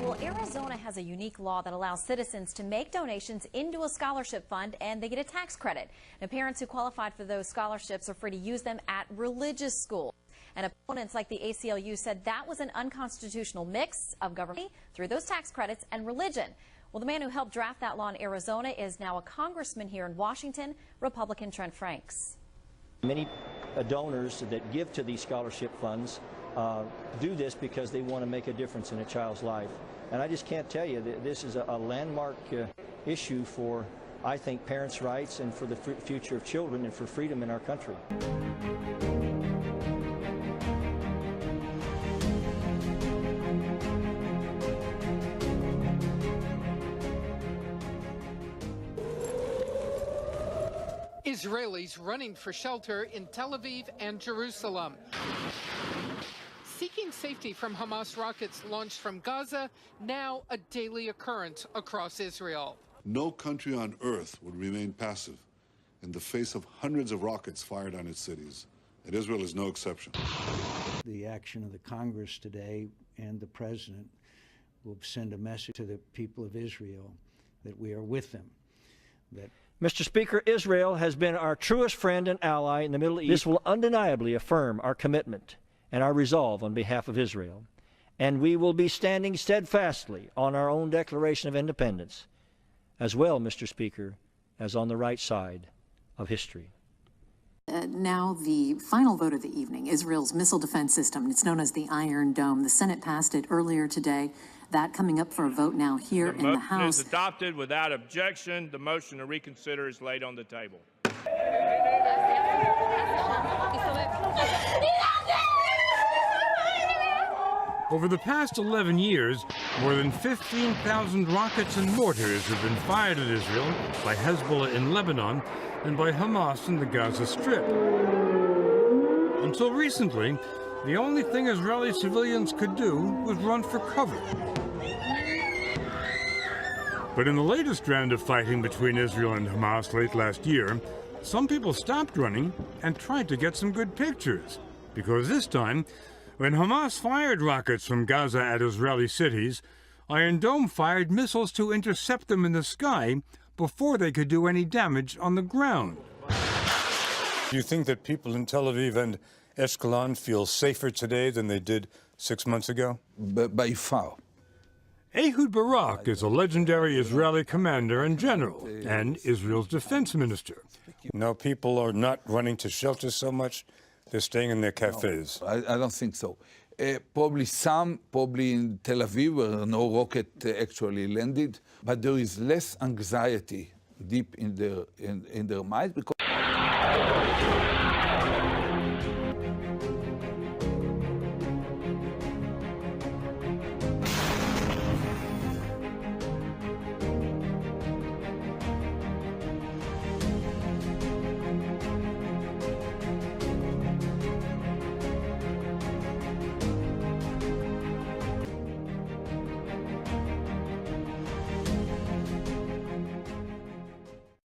Well, Arizona has a unique law that allows citizens to make donations into a scholarship fund and they get a tax credit. Now, parents who qualified for those scholarships are free to use them at religious schools. And opponents like the ACLU said that was an unconstitutional mix of government through those tax credits and religion. Well, the man who helped draft that law in Arizona is now a congressman here in Washington, Republican Trent. Many donors that give to these scholarship funds do this because they want to make a difference in a child's life. And I just can't tell you that this is a landmark issue for, I think, parents' rights and for the future of children and for freedom in our country. Israelis running for shelter in Tel Aviv and Jerusalem. Seeking safety from Hamas rockets launched from Gaza, now a daily occurrence across Israel. No country on earth would remain passive in the face of hundreds of rockets fired on its cities, and Israel is no exception. The action of the Congress today and the President will send a message to the people of Israel that we are with them. Mr. Speaker, Israel has been our truest friend and ally in the Middle East. This will undeniably affirm our commitment and our resolve on behalf of Israel. And we will be standing steadfastly on our own Declaration of Independence, as well, Mr. Speaker, as on the right side of history. Now the final vote of the evening, Israel's missile defense system. It's known as the Iron Dome. The Senate passed it earlier today. That coming up for a vote now here in the House. The motion is adopted without objection. The motion to reconsider is laid on the table. Over the past 11 years, more than 15,000 rockets and mortars have been fired at Israel by Hezbollah in Lebanon and by Hamas in the Gaza Strip. Until recently, the only thing Israeli civilians could do was run for cover. But in the latest round of fighting between Israel and Hamas late last year, some people stopped running and tried to get some good pictures. Because this time, when Hamas fired rockets from Gaza at Israeli cities, Iron Dome fired missiles to intercept them in the sky before they could do any damage on the ground. Do you think that people in Tel Aviv and Ashkelon feel safer today than they did 6 months ago? By far. Ehud Barak is a legendary Israeli commander and general and Israel's defense minister. Now people are not running to shelters so much, they're staying in their cafes. No, I don't think so. Probably in Tel Aviv where no rocket actually landed, but there is less anxiety deep in their mind because